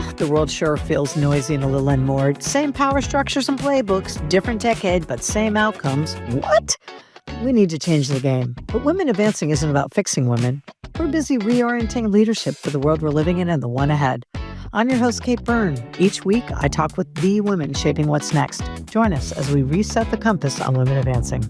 Oh, the world sure feels noisy and a little unmoored. Same power structures and playbooks, different decade, but same outcomes. What? We need to change the game. But Women Advancing isn't about fixing women. We're busy reorienting leadership for the world we're living in and the one ahead. I'm your host, Kate Byrne. Each week, I talk with the women shaping what's next. Join us as we reset the compass on Women Advancing.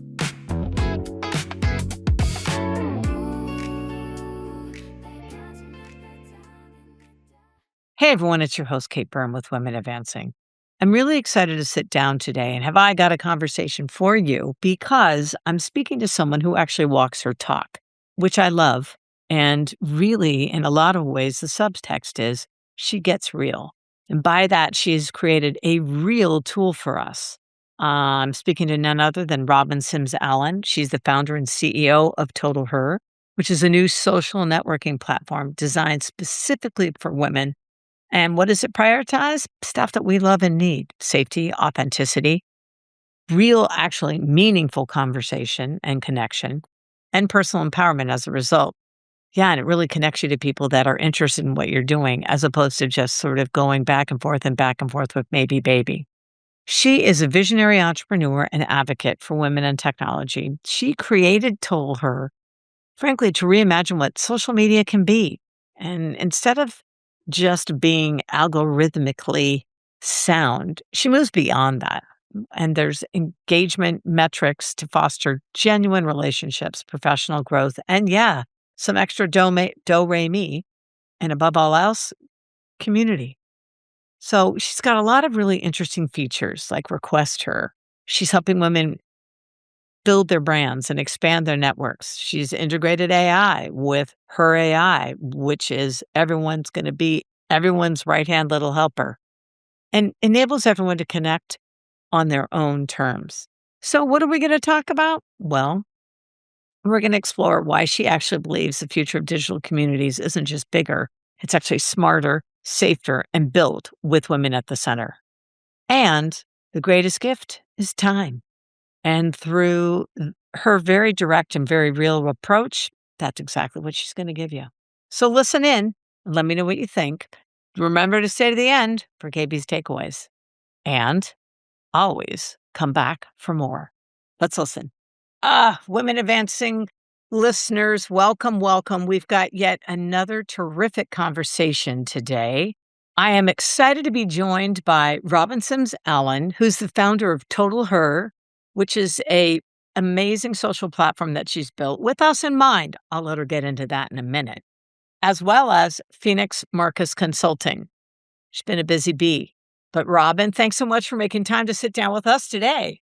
Hey everyone, it's your host, Kate Byrne with Women Advancing. I'm really excited to sit down today and have I got a conversation for you because I'm speaking to someone who actually walks her talk, which I love. And really, in a lot of ways, the subtext is she gets real. And by that, she's created a real tool for us. I'm speaking to none other than Robin Sims Allen. She's the founder and CEO of TotalHER, which is a new social networking platform designed specifically for women. And what does it prioritize? Stuff that we love and need: safety, authenticity, real, actually meaningful conversation and connection, and personal empowerment as a result. Yeah, and it really connects you to people that are interested in what you're doing as opposed to just sort of going back and forth with maybe baby. She is a visionary entrepreneur and advocate for women in technology. She created TotalHER, frankly, to reimagine what social media can be. And instead of just being algorithmically sound, she moves beyond that. And there's engagement metrics to foster genuine relationships, professional growth, and yeah, some extra do, re, mi, and above all else, community. So she's got a lot of really interesting features like RequestHER. She's helping women build their brands and expand their networks. She's integrated AI with her AI, which is everyone's going to be everyone's right-hand little helper, and enables everyone to connect on their own terms. So what are we going to talk about? Well, we're going to explore why she actually believes the future of digital communities isn't just bigger, it's actually smarter, safer, and built with women at the center. And the greatest gift is time. And through her very direct and very real approach, that's exactly what she's going to give you. So listen in and let me know what you think. Remember to stay to the end for KB's takeaways. And always come back for more. Let's listen. Women Advancing listeners, welcome, welcome. We've got yet another terrific conversation today. I am excited to be joined by Robin Sims Allen, who's the founder of TotalHER, which is a amazing social platform that she's built with us in mind. I'll let her get into that in a minute, as well as Phoenix Marcus Consulting. She's been a busy bee. But Robin, thanks so much for making time to sit down with us today.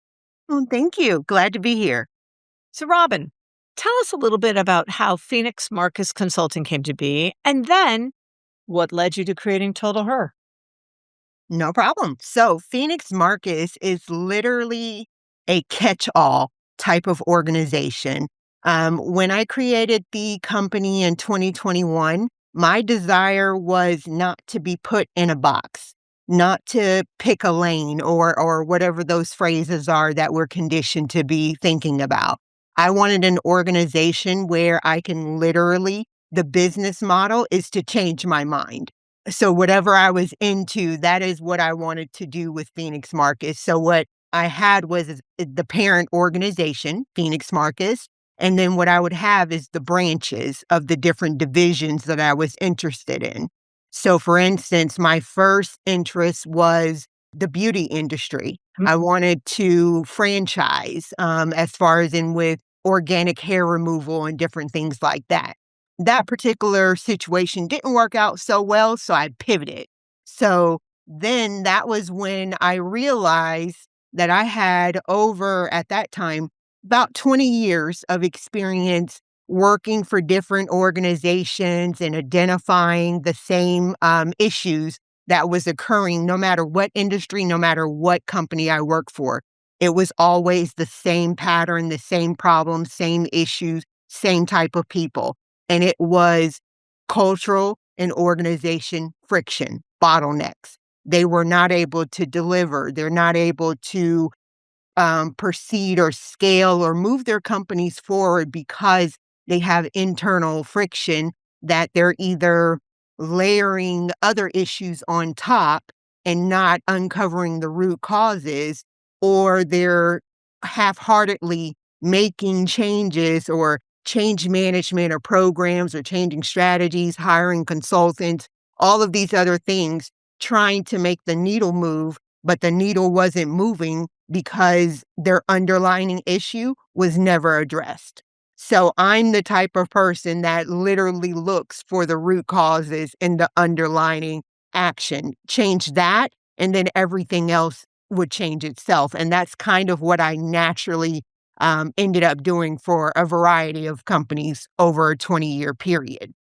Well, thank you. Glad to be here. So Robin, tell us a little bit about how Phoenix Marcus Consulting came to be, and then what led you to creating TotalHER. No problem. So Phoenix Marcus is literally a catch-all type of organization. When I created the company in 2021, my desire was not to be put in a box, not to pick a lane or whatever those phrases are that we're conditioned to be thinking about. I wanted an organization where I can literally, the business model is to change my mind. So whatever I was into, that is what I wanted to do with Phoenix Marcus. So what I had was the parent organization, Phoenix Marcus, and then what I would have is the branches of the different divisions that I was interested in. So for instance, my first interest was the beauty industry. I wanted to franchise as far as in with organic hair removal and different things like that. That particular situation didn't work out so well, so I pivoted. So then that was when I realized that I had over at that time about 20 years of experience working for different organizations and identifying the same issues that was occurring no matter what industry, no matter what company I worked for. It was always the same pattern, the same problems, same issues, same type of people. And it was cultural and organization friction, bottlenecks. They were not able to deliver. They're not able to proceed or scale or move their companies forward because they have internal friction that they're either layering other issues on top and not uncovering the root causes, or they're half-heartedly making changes or change management or programs or changing strategies, hiring consultants, all of these other things, trying to make the needle move, but the needle wasn't moving because their underlying issue was never addressed. So I'm the type of person that literally looks for the root causes and the underlying action. Change that, and then everything else would change itself. And that's kind of what I naturally ended up doing for a variety of companies over a 20-year period.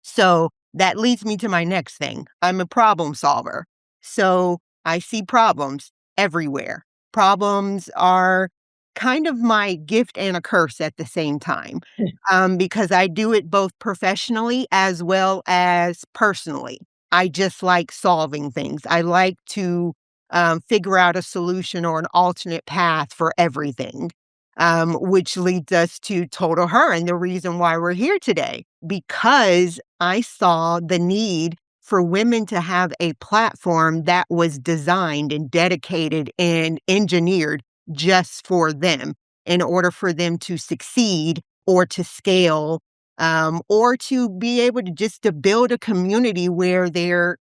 So that leads me to my next thing. I'm a problem solver. So I see problems everywhere. Problems are kind of my gift and a curse at the same time, because I do it both professionally as well as personally. I just like solving things. I like to figure out a solution or an alternate path for everything, which leads us to Total Her and the reason why we're here today, because I saw the need for women to have a platform that was designed and dedicated and engineered just for them in order for them to succeed or to scale, or to be able to just to build a community where they're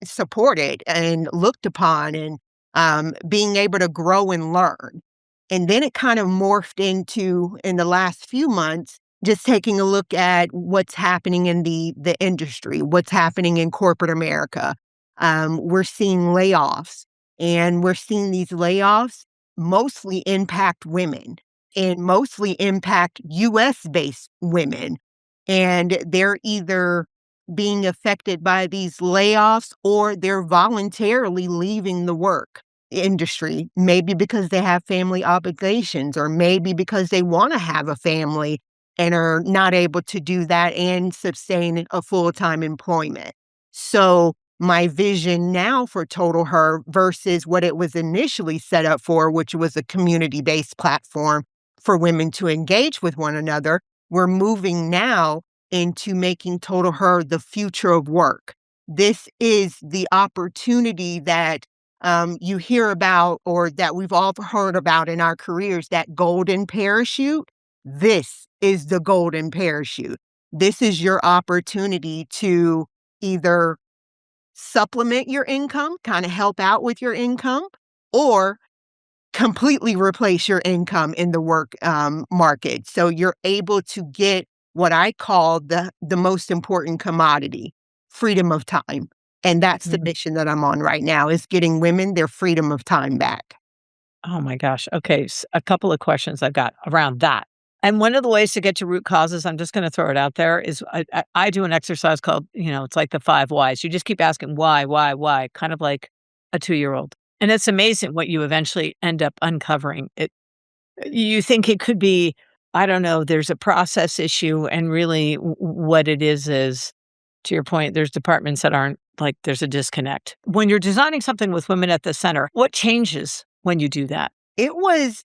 supported and looked upon and being able to grow and learn. And then it kind of morphed into, in the last few months, just taking a look at what's happening in the industry, what's happening in corporate America. We're seeing layoffs, and we're seeing these layoffs mostly impact women and mostly impact US-based women. And they're either being affected by these layoffs or they're voluntarily leaving the work industry, maybe because they have family obligations, or maybe because they want to have a family and are not able to do that and sustain a full-time employment. So my vision now for Total Her versus what it was initially set up for, which was a community-based platform for women to engage with one another, we're moving now into making Total Her the future of work. This is the opportunity that you hear about, or that we've all heard about in our careers, that golden parachute. This is the golden parachute. This is your opportunity to either supplement your income, kind of help out with your income, or completely replace your income in the work market. So you're able to get what I call the most important commodity, freedom of time. And that's the Mm. mission that I'm on right now, is getting women their freedom of time back. Oh my gosh. Okay, a couple of questions I've got around that. And one of the ways to get to root causes, I'm just going to throw it out there, is I do an exercise called, it's like the 5 whys. You just keep asking why, kind of like a 2-year-old. And it's amazing what you eventually end up uncovering. You think it could be, I don't know, there's a process issue, and really what it is, to your point, there's departments that aren't, like, there's a disconnect. When you're designing something with women at the center, what changes when you do that? It was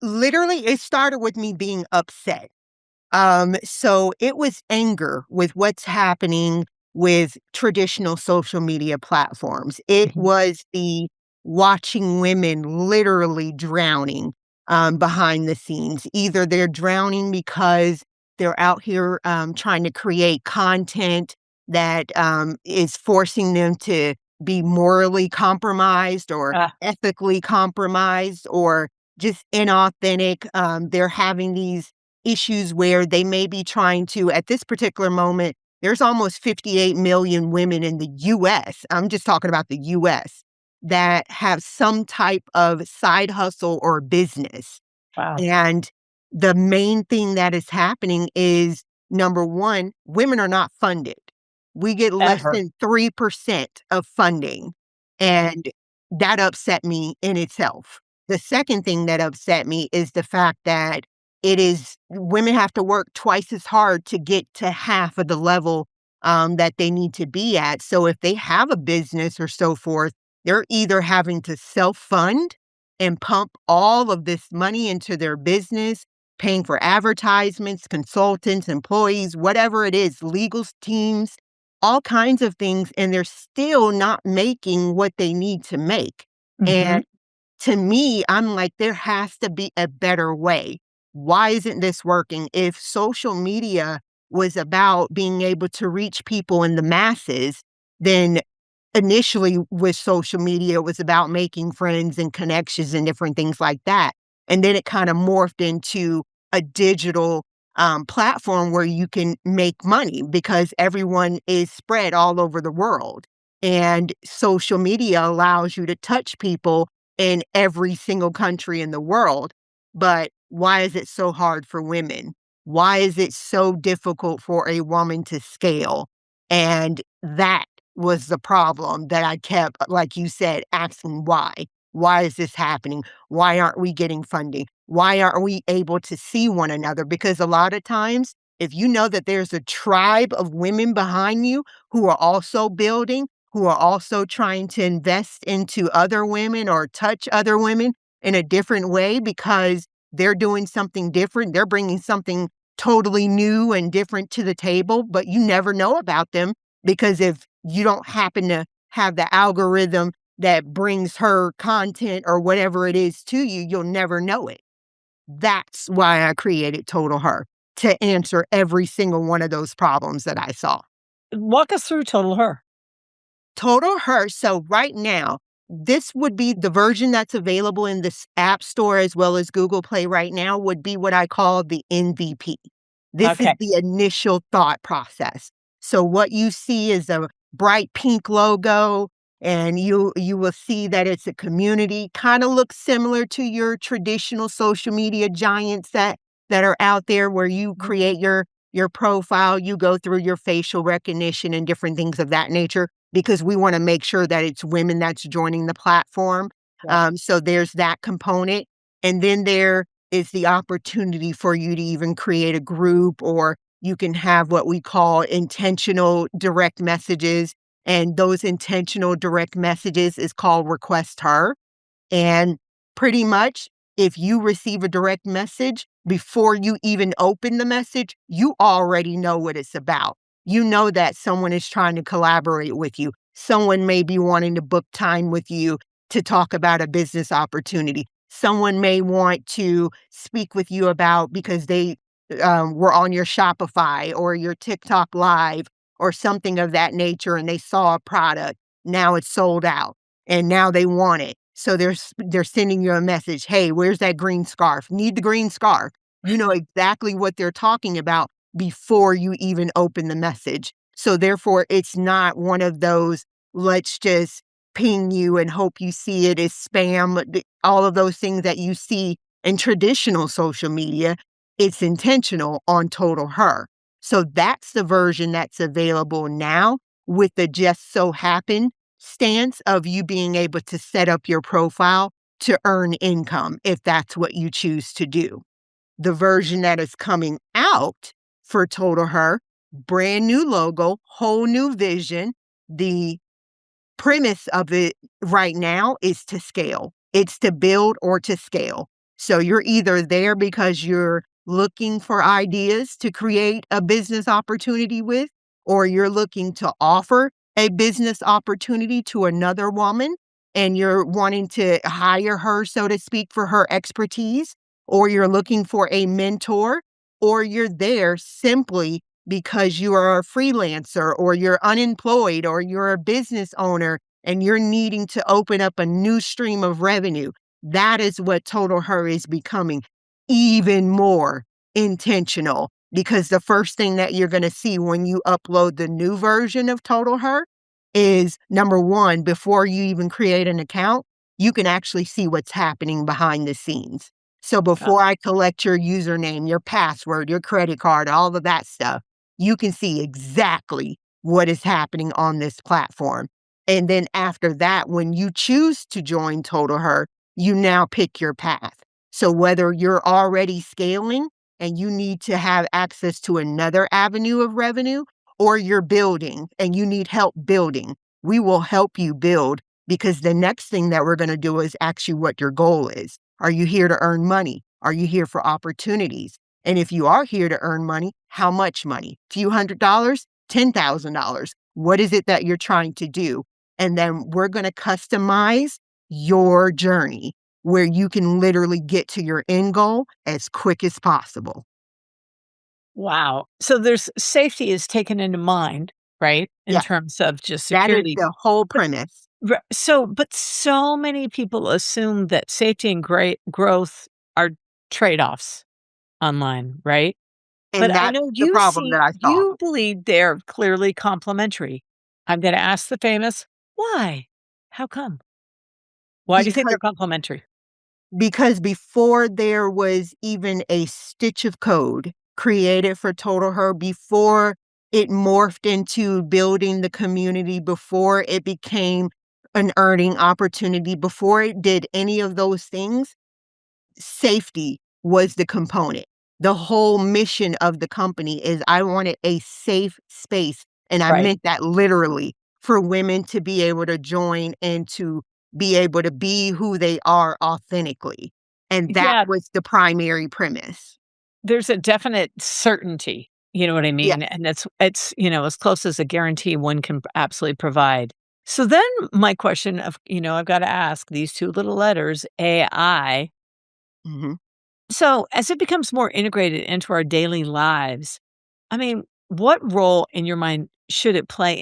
literally, it started with me being upset. So it was anger with what's happening with traditional social media platforms. It Mhm. was the watching women literally drowning behind the scenes. Either they're drowning because they're out here trying to create content that is forcing them to be morally compromised or Ah, ethically compromised or just inauthentic. They're having these issues where they may be trying to, at this particular moment, there's almost 58 million women in the US. I'm just talking about the US that have some type of side hustle or business. wow. And the main thing that is happening is, number one, women are not funded. We get less Ever. than 3% of funding. And that upset me in itself. The second thing that upset me is the fact that it is women have to work twice as hard to get to half of the level that they need to be at. So if they have a business or so forth, they're either having to self fund and pump all of this money into their business, paying for advertisements, consultants, employees, whatever it is, legal teams, all kinds of things, and they're still not making what they need to make. Mhm. And to me, I'm like, there has to be a better way. Why isn't this working? If social media was about being able to reach people in the masses, then initially with social media, it was about making friends and connections and different things like that. And then it kind of morphed into a digital platform where you can make money because everyone is spread all over the world. And social media allows you to touch people in every single country in the world. But why is it so hard for women? Why is it so difficult for a woman to scale? And that was the problem that I kept, like you said, asking why. Why is this happening? Why aren't we getting funding? Why aren't we able to see one another? Because a lot of times, if you know that there's a tribe of women behind you who are also building, who are also trying to invest into other women or touch other women in a different way because they're doing something different, they're bringing something totally new and different to the table, but you never know about them because if you don't happen to have the algorithm that brings her content or whatever it is to you, you'll never know it. That's why I created Total Her, to answer every single one of those problems that I saw. Walk us through Total Her. Total Her. So right now, this would be the version that's available in this App Store as well as Google Play right now would be what I call the MVP. This is Okay. the initial thought process. So what you see is a bright pink logo, and you will see that it's a community, kind of looks similar to your traditional social media giants that are out there where you Mhm. create your profile, you go through your facial recognition and different things of that nature because we want to make sure that it's women that's joining the platform. Yep. So there's that component. And then there is the opportunity for you to even create a group, or you can have what we call intentional direct messages. And those intentional direct messages is called RequestHER. And pretty much, if you receive a direct message, before you even open the message, you already know what it's about. You know that someone is trying to collaborate with you. Someone may be wanting to book time with you to talk about a business opportunity. Someone may want to speak with you about because they were on your Shopify or your TikTok live or something of that nature and they saw a product. Now it's sold out and now they want it. So they're sending you a message, "Hey, where's that green scarf? Need the green scarf." You know exactly what they're talking about before you even open the message. So therefore, it's not one of those, let's just ping you and hope you see it as spam, all of those things that you see in traditional social media. It's intentional on Total Her. So that's the version that's available now with the just so happen stance of you being able to set up your profile to earn income if that's what you choose to do. The version that is coming out for Total Her, brand new logo, whole new vision. The premise of it right now is to scale. It's to build or to scale. So you're either there because you're looking for ideas to create a business opportunity with, or you're looking to offer a business opportunity to another woman and you're wanting to hire her, so to speak, for her expertise, or you're looking for a mentor, or you're there simply because you are a freelancer or you're unemployed or you're a business owner and you're needing to open up a new stream of revenue. That is what Total Her is becoming, even more intentional, because the first thing that you're going to see when you upload the new version of Total Her is, number one, before you even create an account, you can actually see what's happening behind the scenes. So Got before I collect your username, your password, your credit card, all of that stuff, you can see exactly what is happening on this platform. And then after that, when you choose to join Total Her, you now pick your path. So whether you're already scaling and you need to have access to another avenue of revenue, or you're building and you need help building, we will help you build, because the next thing that we're going to do is ask you what your goal is. Are you here to earn money? Are you here for opportunities? And if you are here to earn money, how much money? Few $100s, $10,000. What is it that you're trying to do? And then we're going to customize your journey where you can literally get to your end goal as quick as possible. Wow. So there's safety is taken into mind, right? In Yeah, terms of just that is security. the whole But premise. but so many people assume that safety and great growth are trade-offs online, right? And But I that's know the problem that I saw. you believe they're clearly complementary. I'm gonna ask the famous, "Why? How come? Why do you think Because they're complementary?" Because before there was even a stitch of code created for TotalHER, before it morphed into building the community, before it became an earning opportunity, before it did any of those things, safety was the component. The whole mission of the company is I wanted a safe space, and I Right. meant that literally, for women to be able to join and to be able to be who they are authentically. And that Yeah, was the primary premise. there's a definite certainty, you know what I Yeah. mean? And it's as close as a guarantee one can absolutely provide. So then my question of, I've gotta ask these 2 little letters, AI. Mhm. So as it becomes more integrated into our daily lives, I mean, what role in your mind should it play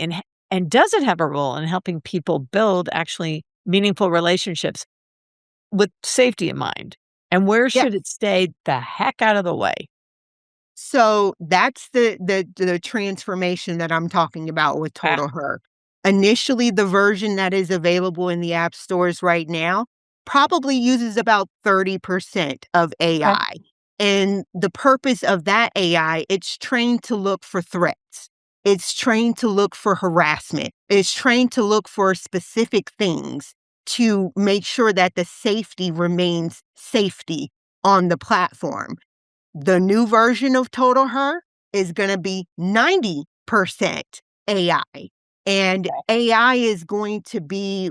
and does it have a role in helping people build actually meaningful relationships with safety in mind? And where Yeah. should it stay the heck out of the way? So that's the transformation that I'm talking about with Ah, TotalHER. Initially, the version that is available in the app stores right now probably uses about 30% of okay. AI. And the purpose of that AI, it's trained to look for threats. It's trained to look for harassment. It's trained to look for specific things to make sure that the safety remains safety on the platform. The new version of TotalHER is gonna be 90% AI, and AI is going to be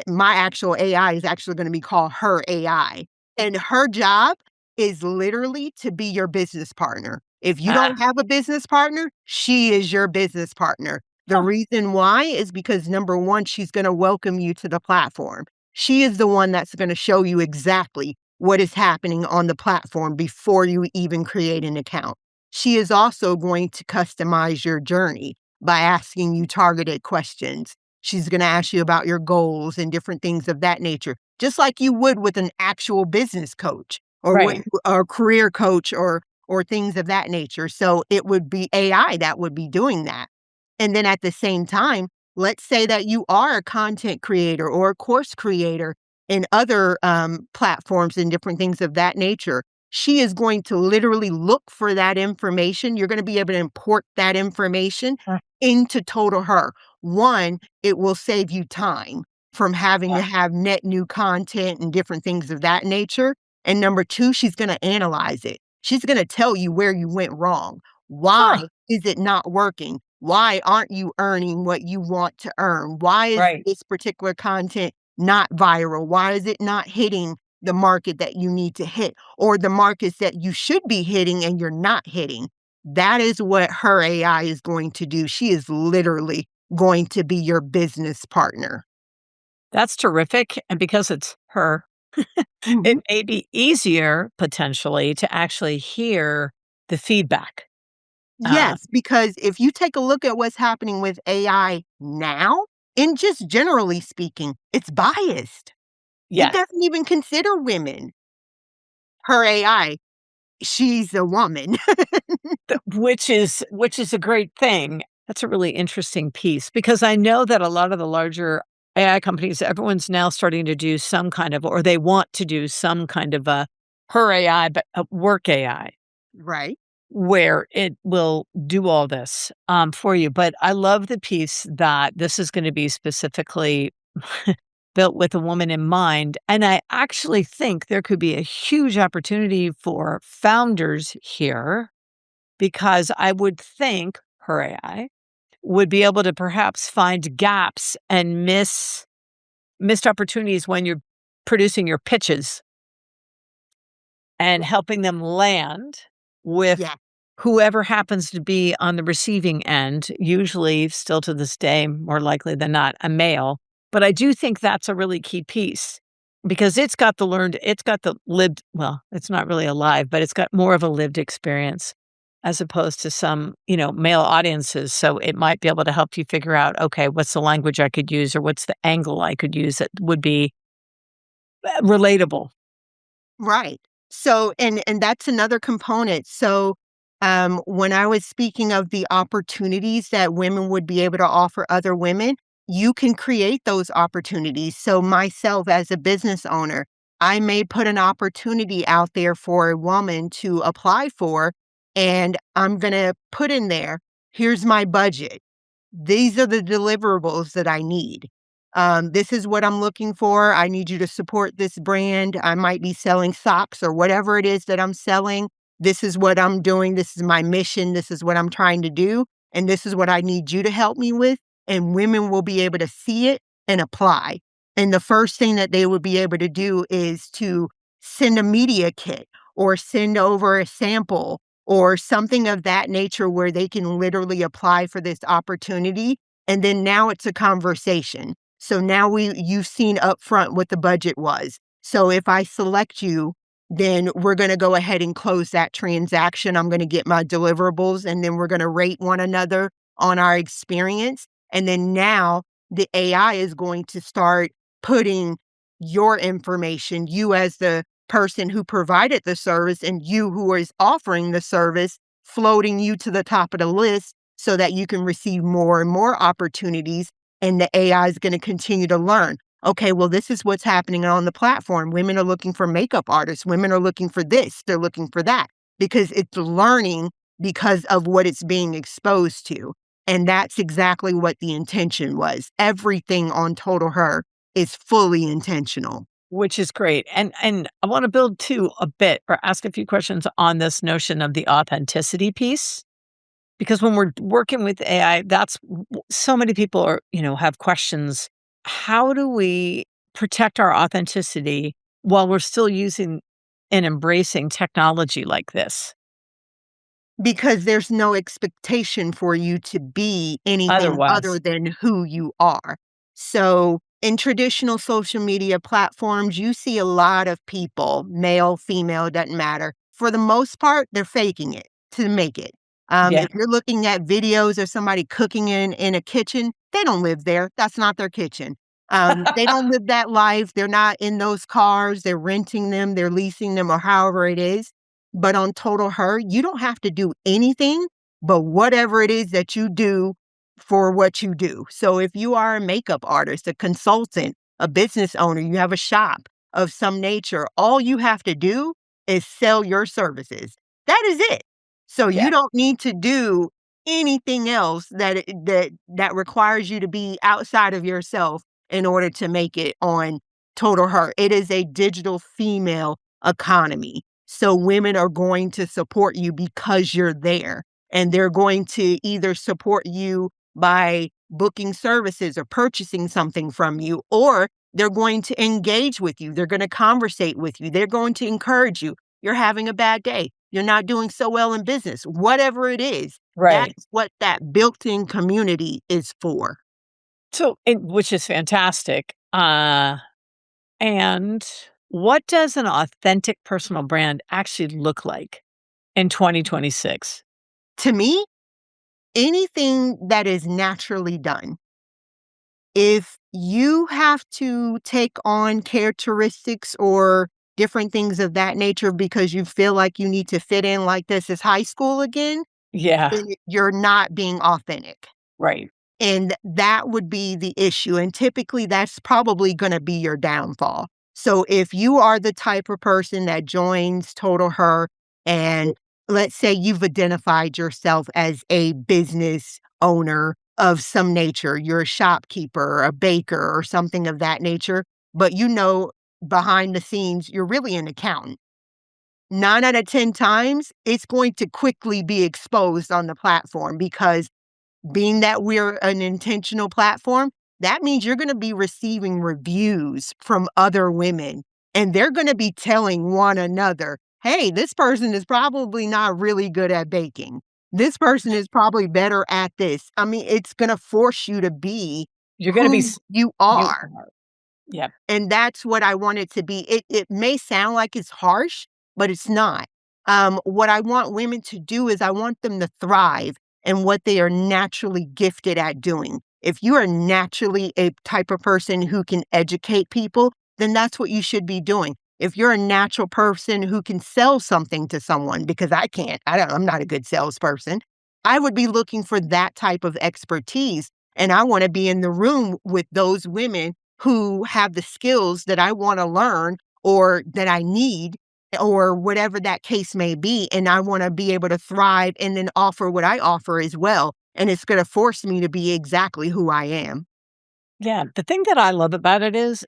my actual AI is actually gonna be called Her AI, and her job is literally to be your business partner. If you Ah, don't have a business partner, she is your business partner. The oh, reason why is because, number 1, she's gonna welcome you to the platform. She is the one that's gonna show you exactly what is happening on the platform before you even create an account. She is also going to customize your journey by asking you targeted questions. She's going to ask you about your goals and different things of that nature, just like you would with an actual business coach or right. a career coach or things of that nature. So it would be AI that would be doing that. And then at the same time, let's say that you are a content creator or a course creator in other platforms and different things of that nature. She is going to literally look for that information. You're going to be able to import that information Ah, into TotalHER. One, it will save you time from having yeah. to have net new content and different things of that nature. And number two, she's going to analyze it. She's going to tell you where you went wrong. Huh, Why is it not working? Why aren't you earning what you want to earn? Why is right. this particular content not viral? Why is it not hitting the market that you need to hit or the markets that you should be hitting and you're not hitting? That is what her AI is going to do. She is literally going to be your business partner. That's terrific, and because it's her, it Mhm. may be easier potentially to actually hear the feedback. Uh, Yes, because if you take a look at what's happening with AI now, and just generally speaking, it's biased. It yes. doesn't even consider women. Her AI, she's a woman. Which is a great thing. That's a really interesting piece because I know that a lot of the larger AI companies, everyone's now starting to do some kind of or they want to do some kind of a her AI, but a work AI Right. where it will do all this, for you. But I love the piece that this is gonna be specifically built with a woman in mind, and I actually think there could be a huge opportunity for founders here because I would think her AI would be able to perhaps find gaps and missed opportunities when you're producing your pitches and helping them land with Yeah. whoever happens to be on the receiving end, usually still to this day, more likely than not, a male. But I do think that's a really key piece because it's got the lived, well, it's not really alive, but it's got more of a lived experience as opposed to some, male audiences. So it might be able to help you figure out, okay, what's the language I could use or what's the angle I could use that would be relatable. Right. So, and that's another component. So, when I was speaking of the opportunities that women would be able to offer other women, you can create those opportunities. So, myself as a business owner, I may put an opportunity out there for a woman to apply for, and I'm going to put in there, here's my budget. These are the deliverables that I need. This is what I'm looking for. I need you to support this brand. I might be selling socks or whatever it is that I'm selling. This is what I'm doing. This is my mission. This is what I'm trying to do. And this is what I need you to help me with. And women will be able to see it and apply. And the first thing that they would be able to do is to send a media kit or send over a sample or something of that nature where they can literally apply for this opportunity. And then now it's a conversation. So now you've seen upfront what the budget was. So if I select you, then we're going to go ahead and close that transaction. I'm going to get my deliverables and then we're going to rate one another on our experience. And then now the AI is going to start putting your information, you as the person who provided the service and you who is offering the service, floating you to the top of the list so that you can receive more and more opportunities. And the AI is going to continue to learn. Okay, well, this is what's happening on the platform. Women are looking for makeup artists. Women are looking for this. They're looking for that because it's learning because of what it's being exposed to. And that's exactly what the intention was. Everything on Total Her is fully intentional. Which is great. And I wanna build too a bit or ask a few questions on this notion of the authenticity piece, because when we're working with AI, that's so many people are, have questions. How do we protect our authenticity while we're still using and embracing technology like this? Because there's no expectation for you to be anything other Otherwise. than who you are. So, in traditional social media platforms, you see a lot of people, male, female, doesn't matter. For the most part, they're faking it to make it. Yeah. If you're looking at videos of somebody cooking in a kitchen, they don't live there. That's not their kitchen. They don't live that life. They're not in those cars. They're renting them, they're leasing them, or however it is. But on Total Her, you don't have to do anything but whatever it is that you do for what you do. So if you are a makeup artist, a consultant, a business owner, you have a shop of some nature, all you have to do is sell your services. That is it. So you Yeah. don't need to do anything else that requires you to be outside of yourself in order to make it on Total Her. It is a digital female economy. So women are going to support you because you're there. And they're going to either support you by booking services or purchasing something from you, or they're going to engage with you. They're going to conversate with you. They're going to encourage you. You're having a bad day. You're not doing so well in business. Whatever it is, Right. that's what that built-in community is for. So which is fantastic. And what does an authentic personal brand actually look like in 2026? To me, anything that is naturally done. If you have to take on characteristics or different things of that nature because you feel like you need to fit in like this is high school again, Yeah, then you're not being authentic. right. And that would be the issue. And typically, that's probably going to be your downfall. So if you are the type of person that joins Total Her, and let's say you've identified yourself as a business owner of some nature, you're a shopkeeper, a baker, or something of that nature, but behind the scenes, you're really an accountant. 9 out of 10 times, it's going to quickly be exposed on the platform because being that we're an intentional platform, that means you're gonna be receiving reviews from other women, and they're gonna be telling one another, hey, this person is probably not really good at baking. This person is probably better at this. I mean, it's going to force you to be You're gonna be who s you you are. are. Yep. And that's what I want it to be. It may sound like it's harsh, but it's not. What I want women to do is I want them to thrive in what they are naturally gifted at doing. If you are naturally a type of person who can educate people, then that's what you should be doing. If you're a natural person who can sell something to someone, because I can't, I'm not a good salesperson, I would be looking for that type of expertise. And I want to be in the room with those women who have the skills that I want to learn or that I need or whatever that case may be. And I want to be able to thrive and then offer what I offer as well. And it's going to force me to be exactly who I am. Yeah, the thing that I love about it is,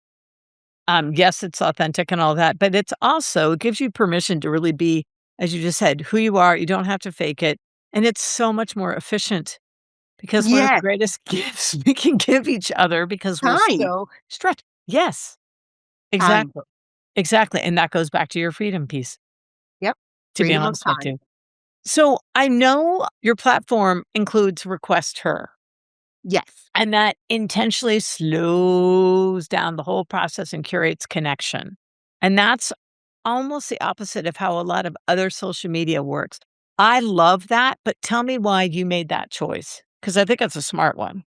yes, it's authentic and all that, but it's also it gives you permission to really be, as you just said, who you are. You don't have to fake it, and it's so much more efficient because one of the Yes, greatest gifts we can give each other because we're time, so stretched. Yes, time. exactly, exactly, and that goes back to your freedom piece, Yep. to be Freedom of honest with time. you. So, I know your platform includes RequestHER, Yes. and that intentionally slows down the whole process and curates connection, and that's almost the opposite of how a lot of other social media works. I love that, but tell me why you made that choice, because I think it's a smart one.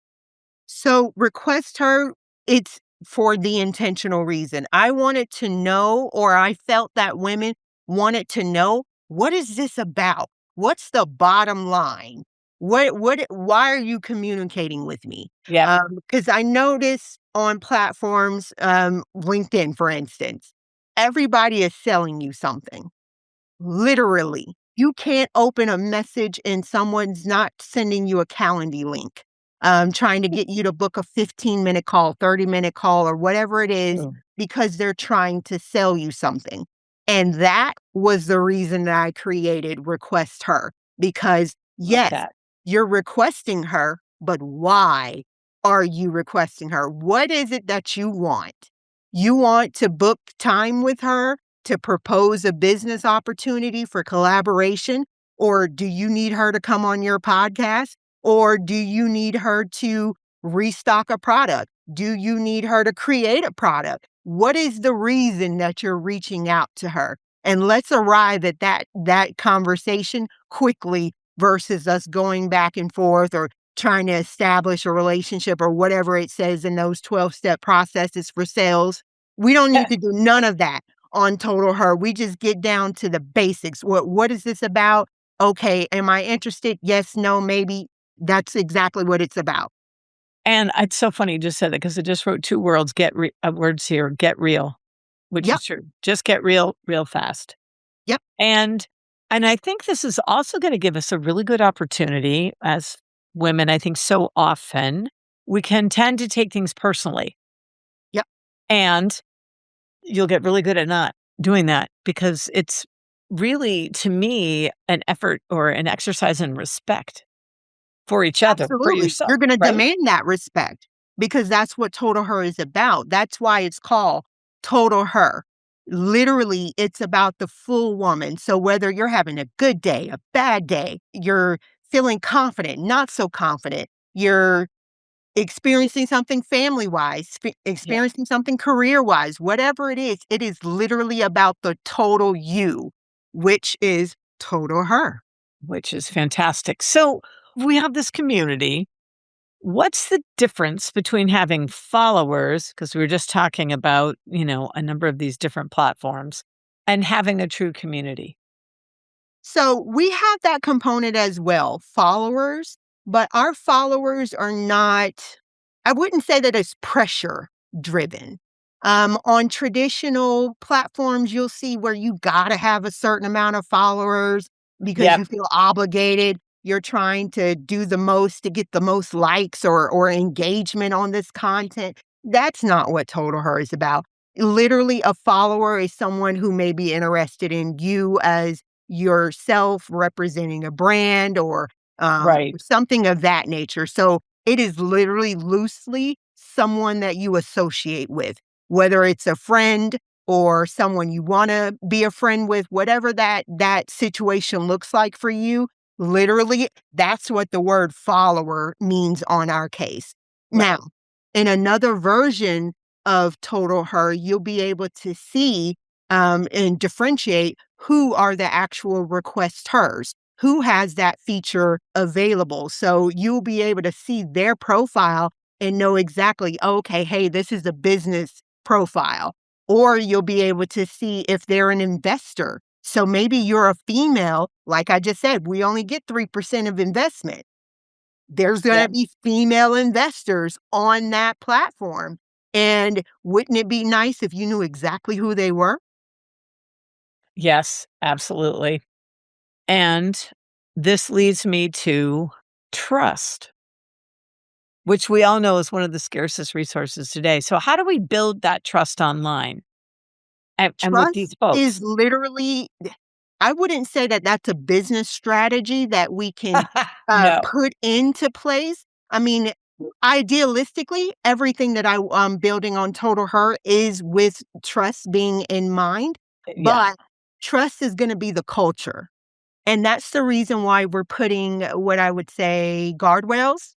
So request her, it's for the intentional reason. I wanted to know, or I felt that women wanted to know, what is this about? What's the bottom line? Why are you communicating with me? Yep. Because I notice on platforms, LinkedIn, for instance, everybody is selling you something. Literally. You can't open a message and someone's not sending you a Calendly link, trying to get you to book a 15-minute call, 30-minute call, or whatever it is, True. because they're trying to sell you something. And that was the reason that I created Request Her, because Love yes, that. you're requesting her, but why are you requesting her? What is it that you want? You want to book time with her to propose a business opportunity for collaboration? Or do you need her to come on your podcast? Or do you need her to restock a product? Do you need her to create a product? What is the reason that you're reaching out to her? And let's arrive at that conversation quickly versus us going back and forth or trying to establish a relationship or whatever it says in those 12-step processes for sales. We don't Yeah, need to do none of that on Total Her. We just get down to the basics. What is this about? Okay, am I interested? Yes, no, maybe. That's exactly what it's about. and it's so funny you just said that because I just wrote 2 words, words here, get real, which Yep, is true. Just get real, real fast. yep, And and I think this is also gonna give us a really good opportunity as women, I think so often, we can tend to take things personally, yep. and you'll get really good at not doing that because it's really, to me, an effort or an exercise in respect for each other, for Absolutely. yourself, You're gonna right? demand that respect because that's what Total Her is about. That's why it's called Total Her. Literally, it's about the full woman. So whether you're having a good day, a bad day, you're feeling confident, not so confident, you're experiencing something family-wise, Yeah, experiencing something career-wise, whatever it is literally about the total you, which is Total Her. which is fantastic. So, we have this community. What's the difference between having followers, because we were just talking about, a number of these different platforms, and having a true community? So we have that component as well, followers, but our followers are not, I wouldn't say that it's pressure driven. On traditional platforms, you'll see where you got to have a certain amount of followers because Yep, you feel obligated. You're trying to do the most to get the most likes or engagement on this content. That's not what Total Her is about. Literally, a follower is someone who may be interested in you as yourself representing a brand or right. something of that nature. So it is literally loosely someone that you associate with, whether it's a friend or someone you want to be a friend with, whatever that situation looks like for you, literally, that's what the word follower means on our case. Now, Right. in another version of Total Her, you'll be able to see and differentiate who are the actual request hers, who has that feature available. So you'll be able to see their profile and know exactly, okay, hey, this is a business profile. Or you'll be able to see if they're an investor. So maybe you're a female, like I just said, we only get 3% of investment. There's going Yeah. to be female investors on that platform. And wouldn't it be nice if you knew exactly who they were? Yes, absolutely. And this leads me to trust, which we all know is one of the scarcest resources today. So how do we build that trust online and with these Trust is folks? literally, I wouldn't say that that's a business strategy that we can No. put into place. I mean, idealistically, everything that I'm building on Total Her is with trust being in mind, Yeah. but trust is going to be the culture. And that's the reason why we're putting what I would say guardrails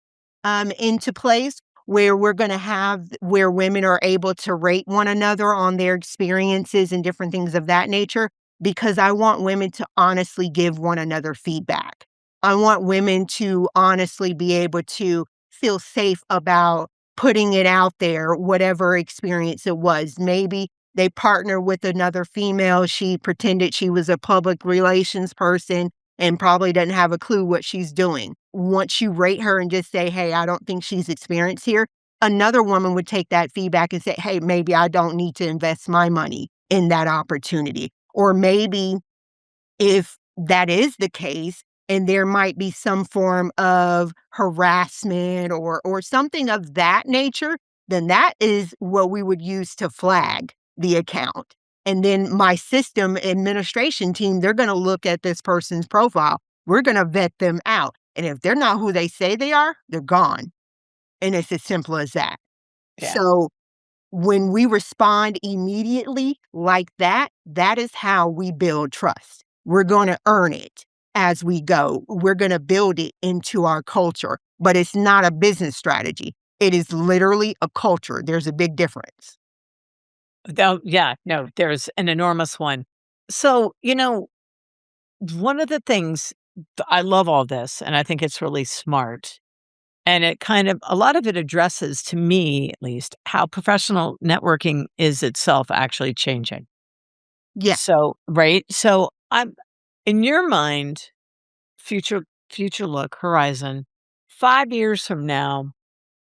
into place where we're going to have where women are able to rate one another on their experiences and different things of that nature, because I want women to honestly give one another feedback. I want women to honestly be able to feel safe about putting it out there, whatever experience it was. Maybe they partner with another female. She pretended she was a public relations person and probably doesn't have a clue what she's doing. Once you rate her and just say, hey, I don't think she's experienced here, another woman would take that feedback and say, hey, maybe I don't need to invest my money in that opportunity. Or maybe if that is the case, and there might be some form of harassment or something of that nature, then that is what we would use to flag the account. And then my system administration team, they're going to look at this person's profile. We're going to vet them out. And if they're not who they say they are, they're gone. And it's as simple as that. Yeah. So when we respond immediately like that, that is how we build trust. We're going to earn it as we go. We're going to build it into our culture, but it's not a business strategy. It is literally a culture. There's a big difference. Oh, yeah. No, there's an enormous one. So, one of the things I love all this, and I think it's really smart. And it kind of, a lot of it addresses, to me at least, how professional networking is itself actually changing. Yeah. So, right? So, I'm in your mind, future look, horizon, 5 years from now,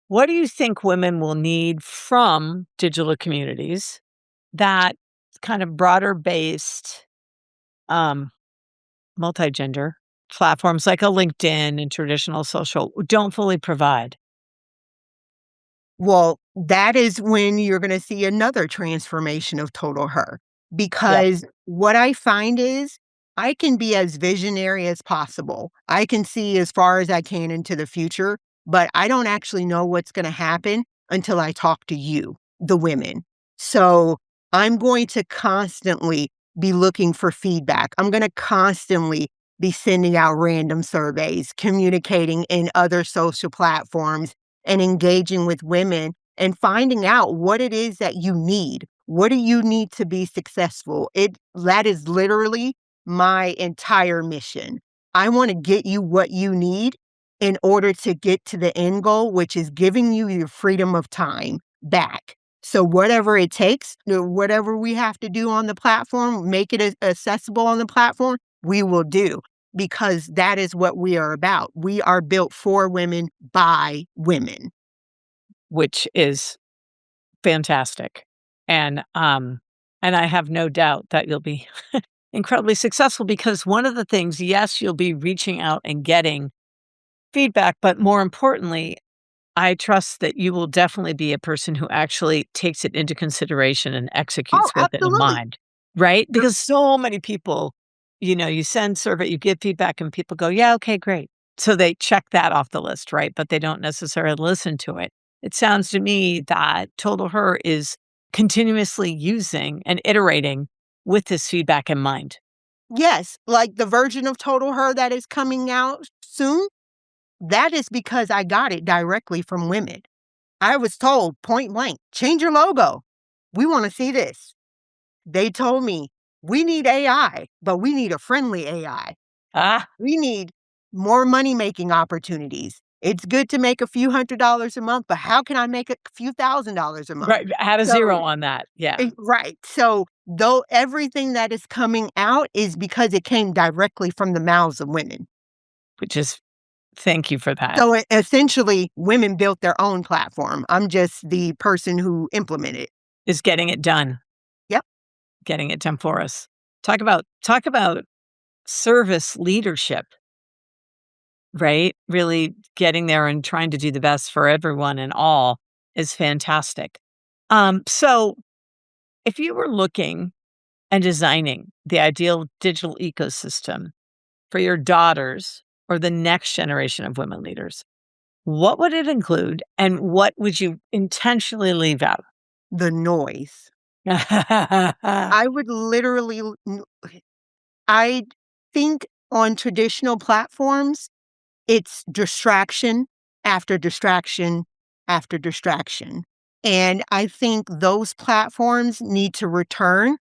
what do you think women will need from digital communities that kind of broader based, um, multi-gender platforms like a LinkedIn and traditional social don't fully provide? Well, that is when you're gonna see another transformation of Total Her, Yeah. because what I find is I can be as visionary as possible. I can see as far as I can into the future, but I don't actually know what's gonna happen until I talk to you, the women. So, I'm going to constantly be looking for feedback. I'm gonna constantly be sending out random surveys, communicating in other social platforms, and engaging with women and finding out what it is that you need. What do you need to be successful? That is literally my entire mission. I want to get you what you need in order to get to the end goal, which is giving you your freedom of time back. So whatever it takes, whatever we have to do on the platform, make it accessible on the platform, we will do, because that is what we are about. We are built for women by women. Which is fantastic. And I have no doubt that you'll be incredibly successful because one of the things, yes, you'll be reaching out and getting feedback, but more importantly, I trust that you will definitely be a person who actually takes it into consideration and Oh, executes with it in absolutely. mind, right? Because so many people, you send survey, you give feedback, and people go, yeah, okay, great. So they check that off the list, right? But they don't necessarily listen to it. It sounds to me that Total Her is continuously using and iterating with this feedback in mind. Yes, like the version of Total Her that is coming out soon, that is because I got it directly from women. I was told point blank, change your logo. We want to see this. They told me, we need AI, but we need a friendly AI. Ah, We need more money making opportunities. It's good to make a few $100s a month, but how can I make a few $1,000s a month? right. Add a zero So, on that. Yeah. right. So, though everything that is coming out is because it came directly from the mouths of women. Which is, thank you for that, So, essentially, women built their own platform. I'm just the person who implemented it. is getting it done, Yep. getting it done for us. Talk about service leadership, right? Really getting there and trying to do the best for everyone and all is fantastic. So if you were looking and designing the ideal digital ecosystem for your daughters or the next generation of women leaders, what would it include and what would you intentionally leave out? The noise. I would literally, I think on traditional platforms, it's distraction after distraction after distraction. And I think those platforms need to return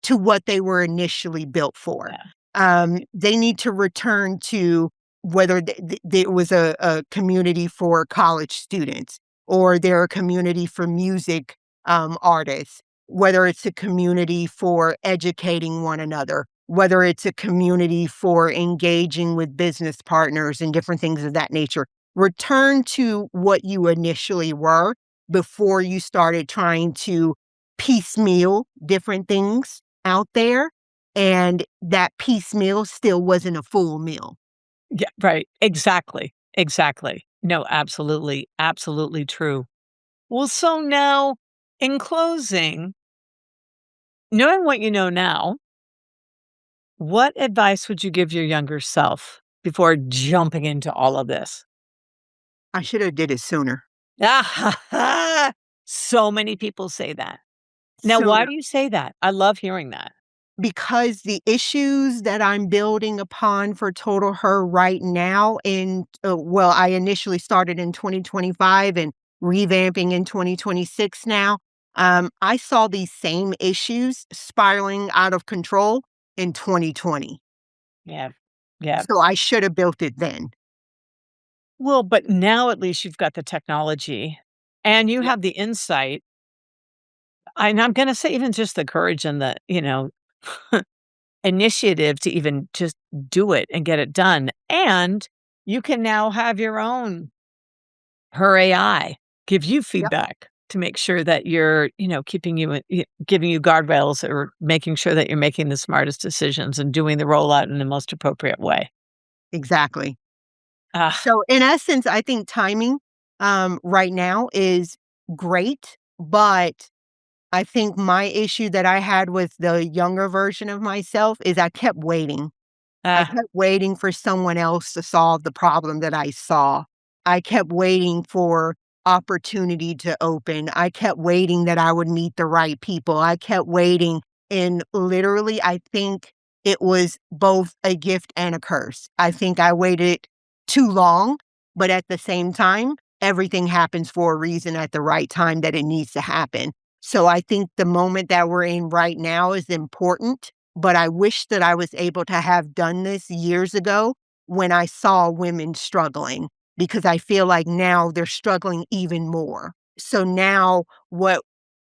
to what they were initially built for. Yeah. They need to return to whether there was a community for college students or they're a community for music artists, whether it's a community for educating one another, whether it's a community for engaging with business partners and different things of that nature. Return to what you initially were before you started trying to piecemeal different things out there, and that piecemeal still wasn't a full meal. Yeah, right. Exactly. Exactly. No, absolutely. Absolutely true. Well, so now in closing, knowing what you know now, what advice would you give your younger self before jumping into all of this? I should have did it sooner. So many people say that. Now, why Sooner. do you say that? I love hearing that. Because the issues that I'm building upon for Total Her right now well, I initially started in 2025 and revamping in 2026 now. I saw these same issues spiraling out of control in 2020. Yeah. Yeah. So I should have built it then. Well, but now at least you've got the technology and you Yep. have the insight. And I'm going to say, even just the courage and the, initiative to even just do it and get it done. And you can now have your own her AI give you Yep. feedback to make sure that you're, keeping you, giving you guardrails or making sure that you're making the smartest decisions and doing the rollout in the most appropriate way. Exactly. Ah, So in essence, I think timing right now is great, but I think my issue that I had with the younger version of myself is I kept waiting. I ah, kept waiting for someone else to solve the problem that I saw. I kept waiting for opportunity to open. I kept waiting that I would meet the right people. I kept waiting. And literally, I think it was both a gift and a curse. I think I waited too long, but at the same time, everything happens for a reason at the right time that it needs to happen. So I think the moment that we're in right now is important, but I wish that I was able to have done this years ago when I saw women struggling, because I feel like now they're struggling even more. So now what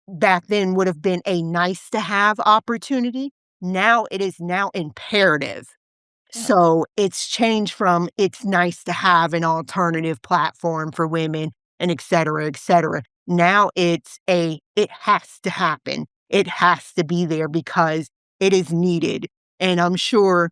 back then would have been a nice to have opportunity, now it is now imperative. yeah, So it's changed from it's nice to have an alternative platform for women and et cetera, et cetera. Now it has to happen. It has to be there because it is needed. And I'm sure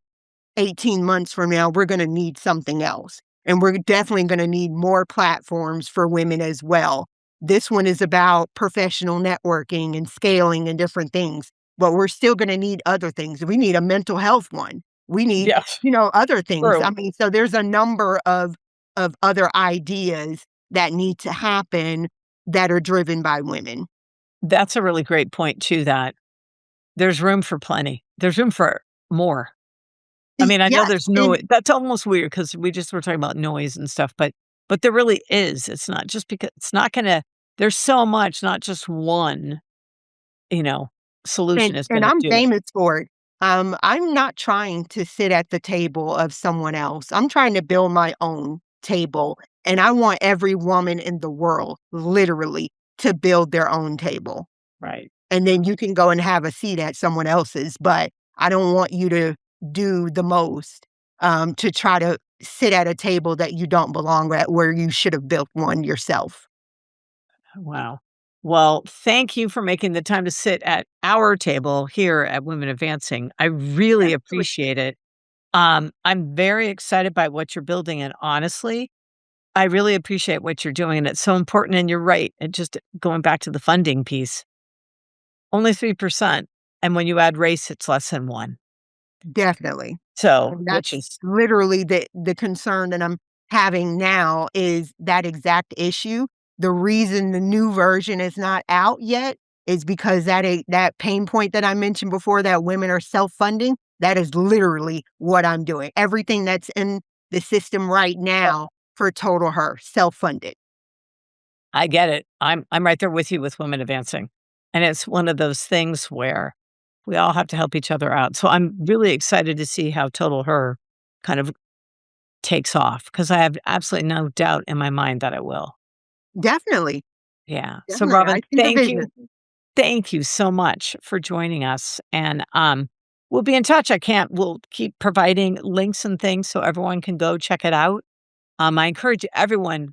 18 months from now, we're going to need something else. And we're definitely going to need more platforms for women as well. This one is about professional networking and scaling and different things, but we're still going to need other things. We need a mental health one. We need, yes, other things. I true. mean, so there's a number of other ideas that need to happen that are driven by women. That's a really great point too, that there's room for plenty. There's room for more. I mean, I know Yes, there's no and that's almost weird because we just were talking about noise and stuff, but there really is. It's not just because it's not gonna there's so much, not just one, you know, solution is and gonna I'm do it. famous for it. I'm not trying to sit at the table of someone else. I'm trying to build my own table, and I want every woman in the world, literally, to build their own table. Right. And then you can go and have a seat at someone else's, but I don't want you to do the most, to try to sit at a table that you don't belong at, where you should have built one yourself. Wow. Well, thank you for making the time to sit at our table here at Women Advancing. I really Absolutely. appreciate it. I'm very excited by what you're building, and honestly, I really appreciate what you're doing, and it's so important, and you're right, and just going back to the funding piece, only 3%, and when you add race, it's less than 1. Definitely. So, And which that's is literally the concern that I'm having now is that exact issue. The reason the new version is not out yet is because that pain point that I mentioned before, that women are self-funding, that is literally what I'm doing. Everything that's in the system right now for Total Her, self-funded. I get it. I'm right there with you with Women Advancing, and it's one of those things where we all have to help each other out. So I'm really excited to see how Total Her kind of takes off because I have absolutely no doubt in my mind that it will. Definitely, Yeah. So definitely. I Robin, see the thank you. vision. Thank you so much for joining us. And we'll be in touch. We'll keep providing links and things so everyone can go check it out. I encourage everyone,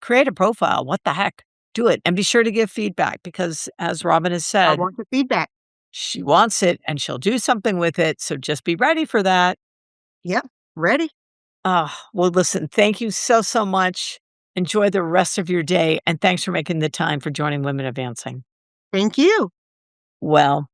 create a profile. What the heck? Do it. And be sure to give feedback because as Robin has I said, want the feedback. she wants it and she'll do something with it. So just be ready for that. Yep, ready. Well, listen, thank you so, so much. Enjoy the rest of your day. And thanks for making the time for joining Women Advancing. Thank you. Well,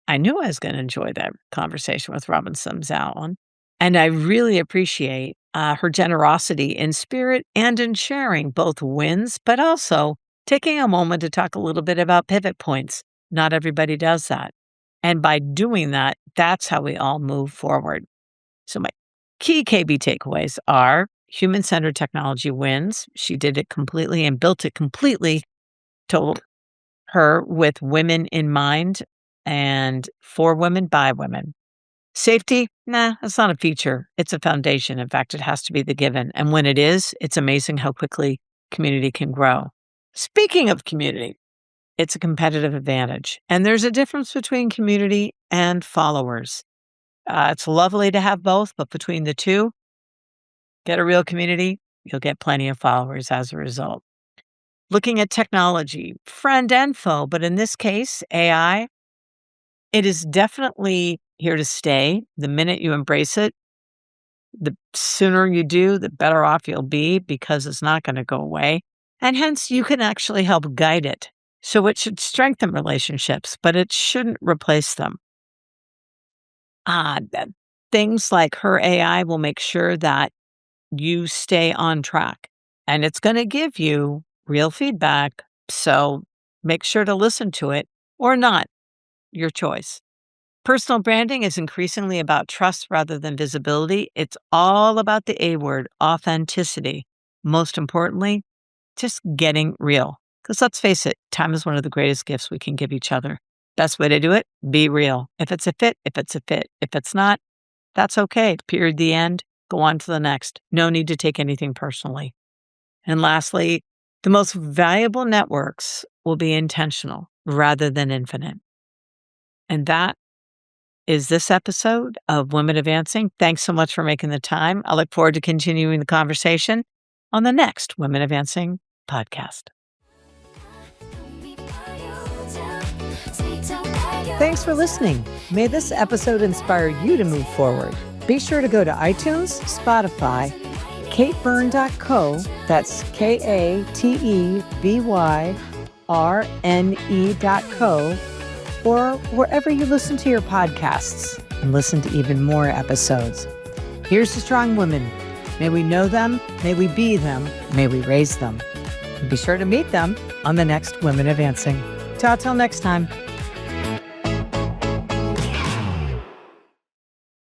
I knew I was going to enjoy that conversation with Robin Sims Allen. And I really appreciate her generosity in spirit and in sharing both wins, but also taking a moment to talk a little bit about pivot points. Not everybody does that. And by doing that, that's how we all move forward. So, my key KB takeaways are human centered technology wins. She did it completely and built it completely, told her with women in mind and for women by women. Safety, nah, that's not a feature. It's a foundation. In fact, it has to be the given. And when it is, it's amazing how quickly community can grow. Speaking of community, it's a competitive advantage. And there's a difference between community and followers. It's lovely to have both, but between the two, get a real community, you'll get plenty of followers as a result. Looking at technology, friend and foe, but in this case, AI, it is definitely here to stay. The minute you embrace it, the sooner you do, the better off you'll be because it's not going to go away. And hence, you can actually help guide it. So it should strengthen relationships, but it shouldn't replace them. That things like her AI will make sure that you stay on track and it's going to give you real feedback. So make sure to listen to it or not, your choice. Personal branding is increasingly about trust rather than visibility. It's all about the A word, authenticity. Most importantly, just getting real. Because let's face it, time is one of the greatest gifts we can give each other. Best way to do it, be real. If it's a fit, if it's a fit. If it's not, that's okay. Period. The end. Go on to the next. No need to take anything personally. And lastly, the most valuable networks will be intentional rather than infinite. And that is this episode of Women Advancing. Thanks so much for making the time. I look forward to continuing the conversation on the next Women Advancing podcast. Thanks for listening. May this episode inspire you to move forward. Be sure to go to iTunes, Spotify, katebyrne.co, that's KATEBYRNE.co, or wherever you listen to your podcasts and listen to even more episodes. Here's to strong women. May we know them, may we be them, may we raise them. Be sure to meet them on the next Women Advancing. Till next time.